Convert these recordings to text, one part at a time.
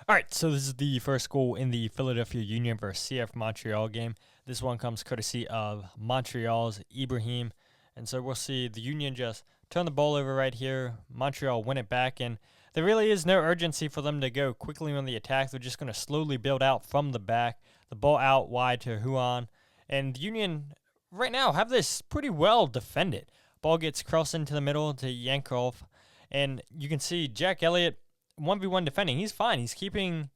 All right, so this is the first goal in the Philadelphia Union versus CF Montreal game. This one comes courtesy of Montreal's Ibrahim. And so we'll see the Union just turn the ball over right here. Montreal win it back, and there really is no urgency for them to go quickly on the attack. They're just going to slowly build out from the back, the ball out wide to Huan. And the Union right now have this pretty well defended. Ball gets crossed into the middle to Yankov, and you can see Jack Elliott 1v1 defending. He's fine. He's keeping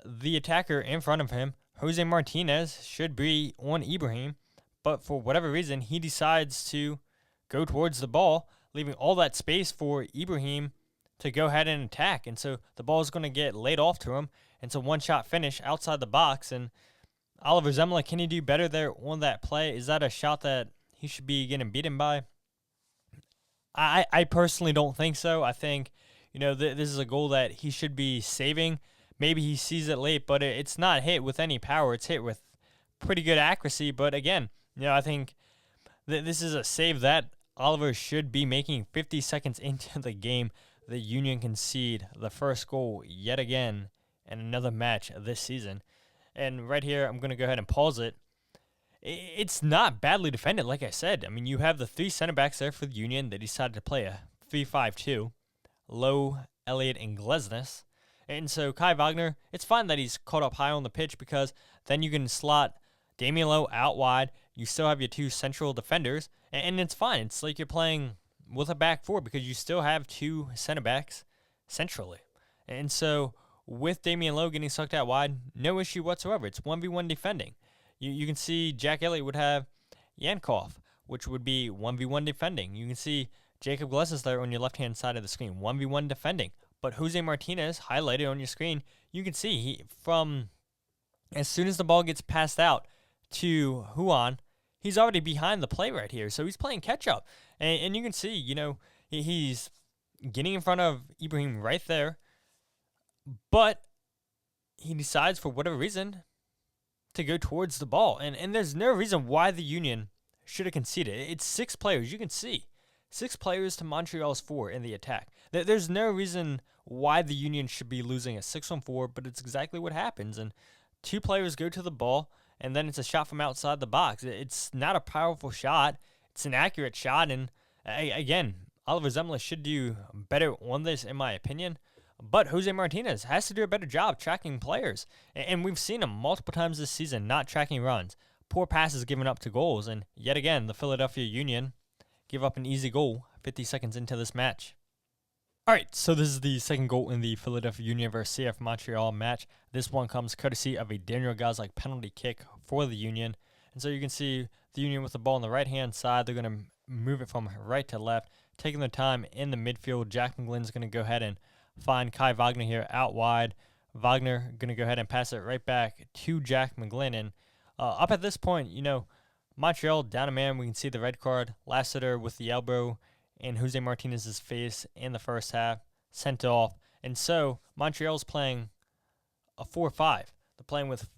the attacker in front of him. Jose Martinez should be on Ibrahim, but for whatever reason, he decides to go towards the ball, leaving all that space for Ibrahim to go ahead and attack. And so the ball is going to get laid off to him. And so one-shot finish outside the box. And Oliver Zemla, can he do better there on that play? Is that a shot that he should be getting beaten by? I personally don't think so. I think this is a goal that he should be saving. Maybe he sees it late, but it's not hit with any power. It's hit with pretty good accuracy. But again, I think this is a save that Oliver should be making 50 seconds into the game. The Union concede the first goal yet again in another match this season. And right here, I'm going to go ahead and pause it. It's not badly defended, like I said. I mean, you have the three center backs there for the Union. They decided to play a 3-5-2. Lowe, Elliott, and Glesnes. And so Kai Wagner, it's fine that he's caught up high on the pitch because then you can slot Damian Lowe out wide. You still have your two central defenders, and it's fine. It's like you're playing with a back four because you still have two center backs centrally. And so with Damian Lowe getting sucked out wide, no issue whatsoever. It's 1v1 defending. You can see Jack Elliott would have Yankov, which would be 1v1 defending. You can see Jacob Glesnes there on your left-hand side of the screen, 1v1 defending. But Jose Martinez, highlighted on your screen, you can see from as soon as the ball gets passed out to Huan, he's already behind the play right here. So he's playing catch-up. And you can see, he's getting in front of Ibrahim right there. But he decides, for whatever reason, to go towards the ball. And there's no reason why the Union should have conceded. It's 6 players. You can see 6 players to Montreal's 4 in the attack. There's no reason why the Union should be losing a 6-on-4, but it's exactly what happens. And 2 players go to the ball, and then it's a shot from outside the box. It's not a powerful shot. It's an accurate shot. And again, Oliver Zemla should do better on this, in my opinion. But Jose Martinez has to do a better job tracking players. And we've seen him multiple times this season not tracking runs. Poor passes given up to goals. And yet again, the Philadelphia Union give up an easy goal 50 seconds into this match. All right, so this is the second goal in the Philadelphia Union versus CF Montreal match. This one comes courtesy of a Daniel Gazdag penalty kick for the Union. And so you can see the Union with the ball on the right-hand side. They're going to move it from right to left, taking their time in the midfield. Jack McGlynn's going to go ahead and find Kai Wagner here out wide. Wagner going to go ahead and pass it right back to Jack McGlynn. And up at this point, Montreal down a man. We can see the red card. Lassiter with the elbow in Jose Martinez's face in the first half, sent off. And so Montreal's playing a 4-5. They're playing with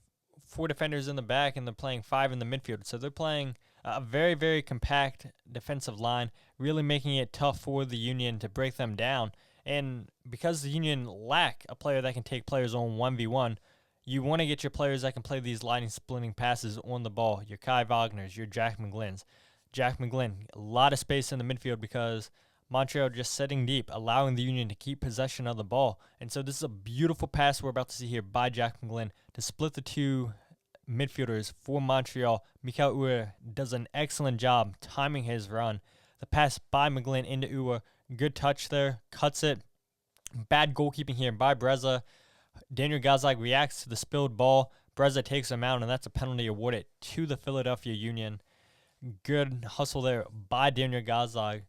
4 defenders in the back, and they're playing 5 in the midfield. So they're playing a very, very compact defensive line, really making it tough for the Union to break them down. And because the Union lack a player that can take players on 1v1, you want to get your players that can play these lightning splitting passes on the ball. Your Kai Wagners, your Jack McGlynn's. Jack McGlynn, a lot of space in the midfield because Montreal just sitting deep, allowing the Union to keep possession of the ball. And so this is a beautiful pass we're about to see here by Jack McGlynn to split the 2 midfielders for Montreal. Mikael Uhre does an excellent job timing his run. The pass by McGlynn into Uhre, good touch there, cuts it. Bad goalkeeping here by Breza. Daniel Gazdag reacts to the spilled ball. Breza takes him out, and that's a penalty awarded to the Philadelphia Union. Good hustle there by Daniel Gazdag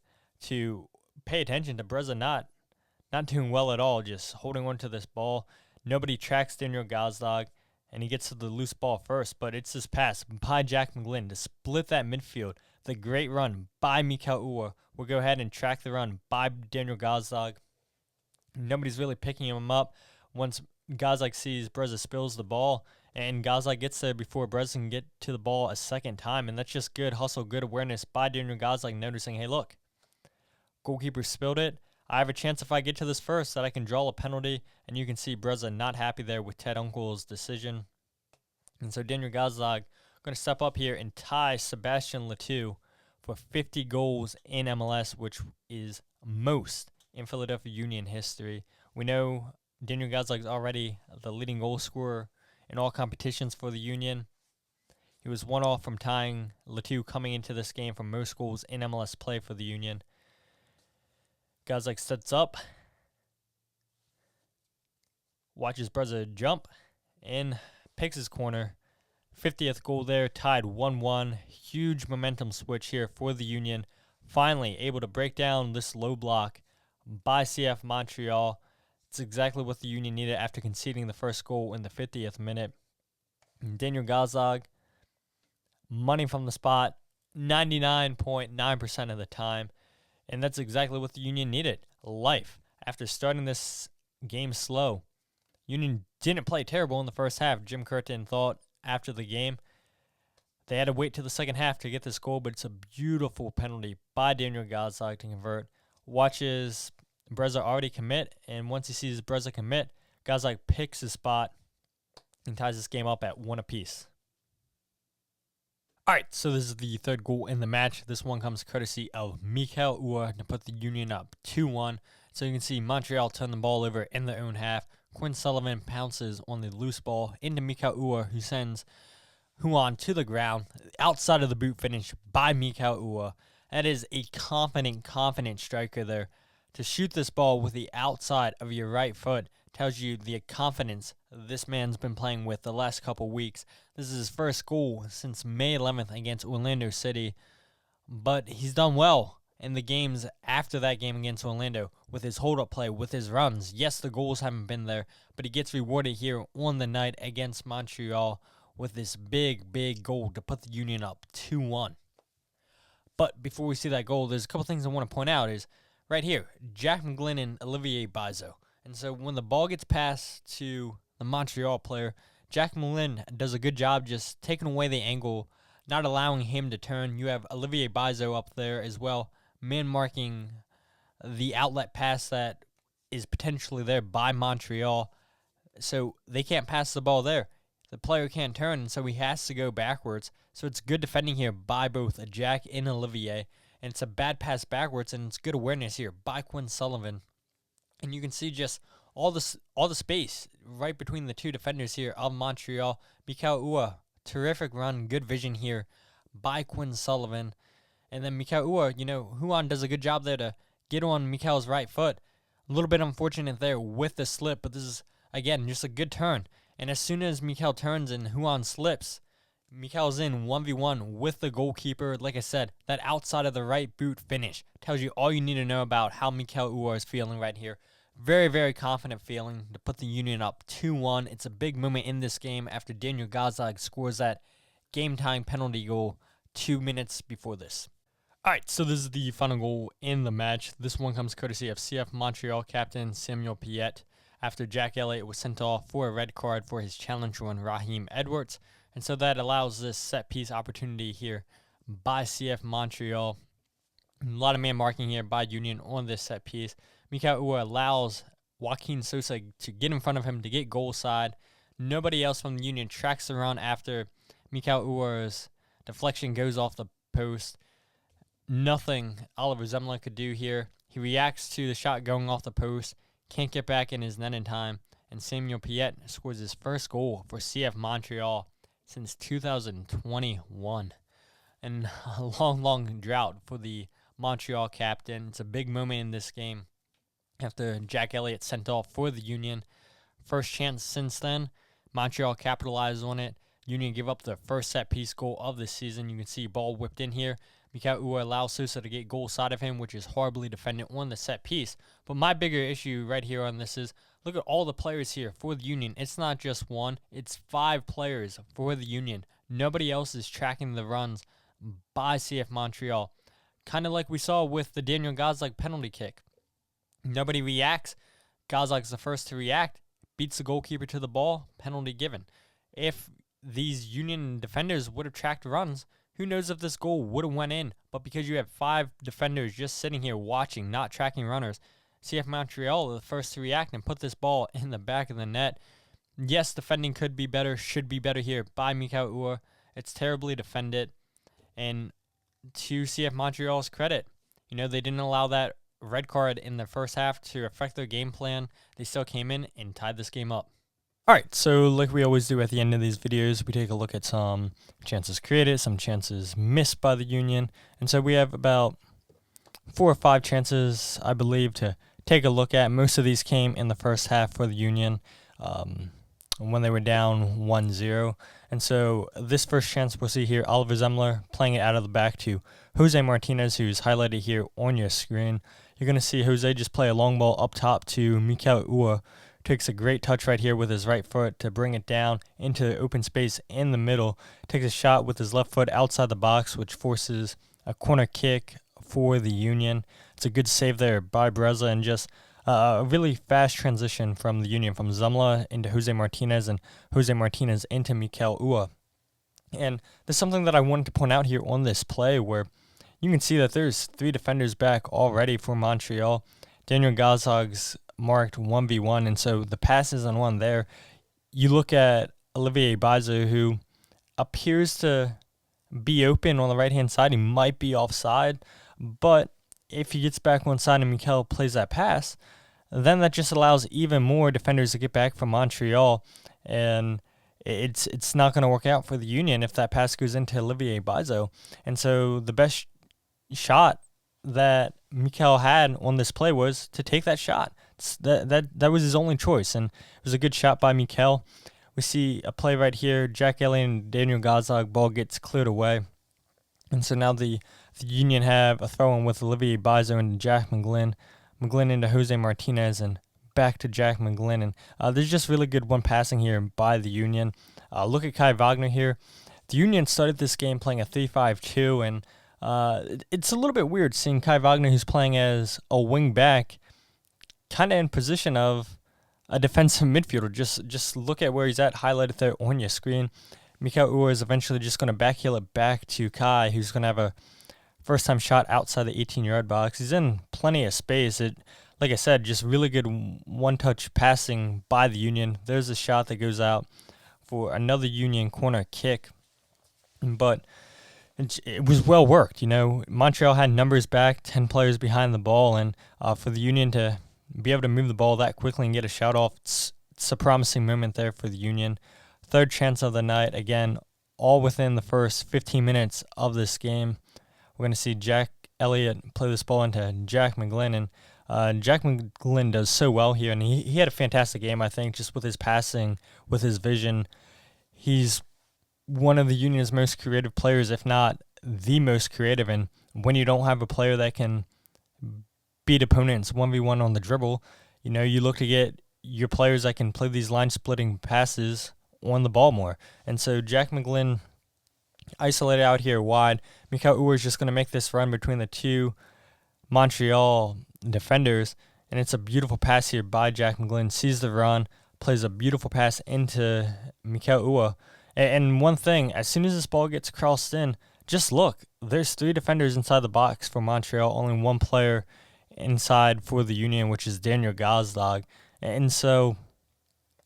to pay attention to Breza not doing well at all, just holding on to this ball. Nobody tracks Daniel Gazdag, and he gets to the loose ball first, but it's this pass by Jack McGlynn to split that midfield. The great run by Mikael Uhre. We'll go ahead and track the run by Daniel Gazdag. Nobody's really picking him up. Once Gazdag sees Breza spills the ball, and Gazdag gets there before Breza can get to the ball a second time, and that's just good hustle, good awareness by Daniel Gazdag, noticing, hey, look, goalkeeper spilled it. I have a chance if I get to this first that I can draw a penalty. And you can see Breza not happy there with Ted Uncle's decision. And so Daniel Gazdag going to step up here and tie Sebastien Le Toux for 50 goals in MLS, which is most in Philadelphia Union history. We know Daniel Gazdag is already the leading goal scorer in all competitions for the Union. He was one off from tying Le Toux coming into this game for most goals in MLS play for the Union. Gazdag sets up, watches Breza jump, and picks his corner. 50th goal there, tied 1-1. Huge momentum switch here for the Union. Finally able to break down this low block by CF Montreal. It's exactly what the Union needed after conceding the first goal in the 50th minute. And Daniel Gazdag, money from the spot, 99.9% of the time. And that's exactly what the Union needed. Life. After starting this game slow, Union didn't play terrible in the first half. Jim Curtin thought after the game they had to wait till the second half to get this goal, but it's a beautiful penalty by Daniel Gazdag to convert. Watches Breza already commit, and once he sees Breza commit, Gazdag picks his spot and ties this game up at 1 apiece. All right, so this is the third goal in the match. This one comes courtesy of Mikael Uhre to put the Union up 2-1. So you can see Montreal turn the ball over in their own half. Quinn Sullivan pounces on the loose ball into Mikael Uhre, who sends Huan to the ground. Outside of the boot finish by Mikael Uhre. That is a confident striker there. To shoot this ball with the outside of your right foot tells you the confidence this man's been playing with the last couple weeks. This is his first goal since May 11th against Orlando City, but he's done well in the games after that game against Orlando with his hold-up play, with his runs. Yes, the goals haven't been there, but he gets rewarded here on the night against Montreal with this big goal to put the Union up 2-1. But before we see that goal, there's a couple things I want to point out is right here, Jack McGlynn and Olivier Bizot. And so when the ball gets passed to the Montreal player, Jack McGlynn does a good job just taking away the angle, not allowing him to turn. You have Olivier Bizot up there as well, man marking the outlet pass that is potentially there by Montreal. So they can't pass the ball there. The player can't turn, and so he has to go backwards. So it's good defending here by both Jack and Olivier. And it's a bad pass backwards, and it's good awareness here by Quinn Sullivan. And you can see just all the space right between the two defenders here of Montreal. Mikael Uhre, terrific run, good vision here by Quinn Sullivan. And then Mikael Uhre, Huan does a good job there to get on Mikael's right foot. A little bit unfortunate there with the slip, but this is, again, just a good turn. And as soon as Mikael turns and Huan slips, Mikael's in 1v1 with the goalkeeper. Like I said, that outside of the right boot finish tells you all you need to know about how Mikael Uhre is feeling right here. Very confident feeling to put the Union up 2-1. It's a big moment in this game after Daniel Gazdag scores that game-tying penalty goal 2 minutes before this. All right, so this is the final goal in the match. This one comes courtesy of CF Montreal captain Samuel Piette after Jack Elliott was sent off for a red card for his challenge on Raheem Edwards. And so that allows this set-piece opportunity here by CF Montreal. A lot of man marking here by Union on this set-piece. Mikael Uhre allows Joaquin Sosa to get in front of him to get goal side. Nobody else from the Union tracks the run after Mikael Uhre's deflection goes off the post. Nothing Oliver Zemler could do here. He reacts to the shot going off the post, can't get back in his net in time, and Samuel Piette scores his first goal for CF Montreal since 2021. And a long drought for the Montreal captain. It's a big moment in this game after Jack Elliott sent off for the Union. First chance since then. Montreal capitalized on it. Union give up the first set-piece goal of the season. You can see ball whipped in here. Mikael Uhre allows Sosa to get goal side of him, which is horribly defended on the set-piece. But my bigger issue right here on this is, look at all the players here for the Union. It's not just one. It's 5 players for the Union. Nobody else is tracking the runs by CF Montreal. Kind of like we saw with the Daniel Gazdag penalty kick. Nobody reacts. Gazag's the first to react. Beats the goalkeeper to the ball. Penalty given. If these Union defenders would have tracked runs, who knows if this goal would have went in. But because you have 5 defenders just sitting here watching, not tracking runners, CF Montreal are the first to react and put this ball in the back of the net. Yes, defending could be better, should be better here by Mikael Uhre. It's terribly defended. And to CF Montreal's credit, they didn't allow that red card in the first half to affect their game plan. They still came in and tied this game up. All right, so like we always do at the end of these videos, we take a look at some chances created, some chances missed by the Union. And so we have about 4 or 5 chances, I believe, to take a look at. Most of these came in the first half for the Union when they were down 1-0. And so this first chance we'll see here, Oliver Zemler playing it out of the back to Jose Martinez, who's highlighted here on your screen. You're going to see Jose just play a long ball up top to Mikael Uhre. Takes a great touch right here with his right foot to bring it down into the open space in the middle. Takes a shot with his left foot outside the box, which forces a corner kick for the Union. It's a good save there by Breza, and just a really fast transition from the Union, from Zemla into Jose Martinez and Jose Martinez into Mikael Uhre. And there's something that I wanted to point out here on this play where you can see that there's 3 defenders back already for Montreal. Daniel Gazdag marked 1v1, and so the pass is on one there. You look at Olivier Bizot, who appears to be open on the right-hand side. He might be offside, but if he gets back one side and Mikael plays that pass, then that just allows even more defenders to get back from Montreal, and it's not going to work out for the Union if that pass goes into Olivier Bizot. And so the best shot that Mikael had on this play was to take that shot. That was his only choice, and it was a good shot by Mikael. We see a play right here. Jack Elliott and Daniel Gazdag, ball gets cleared away. And so now the Union have a throw-in with Olivier Bizot and Jack McGlynn. McGlynn into Jose Martinez and back to Jack McGlynn. And there's just really good one passing here by the Union. Look at Kai Wagner here. The Union started this game playing a 3-5-2, and it's a little bit weird seeing Kai Wagner, who's playing as a wing back, kind of in position of a defensive midfielder. Just look at where he's at, highlighted there on your screen. Mikael Uhre is eventually just going to backheel it back to Kai, who's going to have a first-time shot outside the 18-yard box. He's in plenty of space. Like I said, just really good one-touch passing by the Union. There's a shot that goes out for another Union corner kick. But it was well worked. Montreal had numbers back, 10 players behind the ball, and for the Union to be able to move the ball that quickly and get a shout off, it's a promising moment there for the Union. Third chance of the night, again, all within the first 15 minutes of this game. We're going to see Jack Elliott play this ball into Jack McGlynn, and Jack McGlynn does so well here, and he had a fantastic game, I think, just with his passing, with his vision. He's one of the Union's most creative players, if not the most creative, and when you don't have a player that can beat opponents 1v1 on the dribble, you look to get your players that can play these line-splitting passes on the ball more. And so Jack McGlynn isolated out here wide. Mikael Uhre is just going to make this run between the 2 Montreal defenders, and it's a beautiful pass here by Jack McGlynn. Sees the run, plays a beautiful pass into Mikael Uhre. And one thing, as soon as this ball gets crossed in, just look, there's 3 defenders inside the box for Montreal, only 1 player inside for the Union, which is Daniel Gazdag. And so,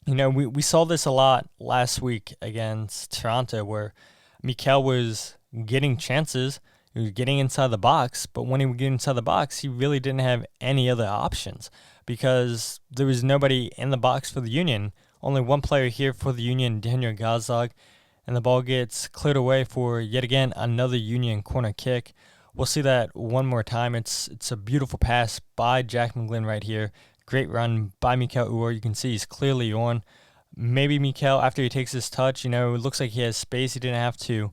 we saw this a lot last week against Toronto, where Mikael was getting chances, he was getting inside the box, but when he would get inside the box, he really didn't have any other options because there was nobody in the box for the Union. Only 1 player here for the Union, Daniel Gazdag, and the ball gets cleared away for, yet again, another Union corner kick. We'll see that one more time. It's a beautiful pass by Jack McGlynn right here. Great run by Mikael Uhre. You can see he's clearly on. Maybe Mikael, after he takes this touch, it looks like he has space. He didn't have to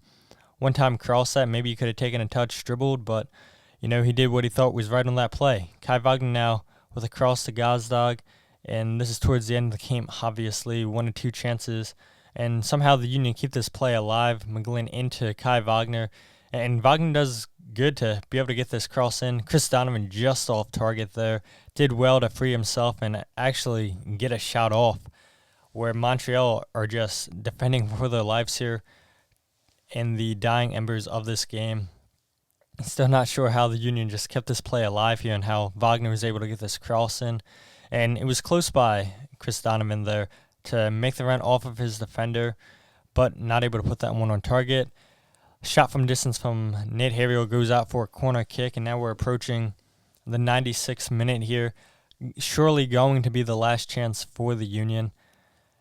one-time cross that. Maybe he could have taken a touch, dribbled, but, he did what he thought was right on that play. Kai Wagner now with a cross to Gazdag, and this is towards the end of the game, obviously. 1 or 2 chances, and somehow the Union keep this play alive. McGlynn into Kai Wagner, and Wagner does good to be able to get this cross in. Chris Donovan just off target there. Did well to free himself and actually get a shot off, where Montreal are just defending for their lives here in the dying embers of this game. Still not sure how the Union just kept this play alive here and how Wagner was able to get this cross in. And it was close by Chris Donovan there to make the run off of his defender, but not able to put that one on target. Shot from distance from Nate Harriel goes out for a corner kick, and now we're approaching the 96th minute here. Surely going to be the last chance for the Union.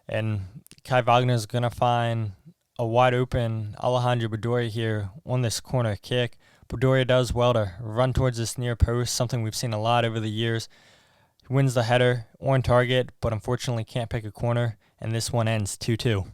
And Kai Wagner is going to find a wide open Alejandro Bedoya here on this corner kick. Bedoya does well to run towards this near post, something we've seen a lot over the years. He wins the header on target, but unfortunately can't pick a corner, and this one ends 2-2.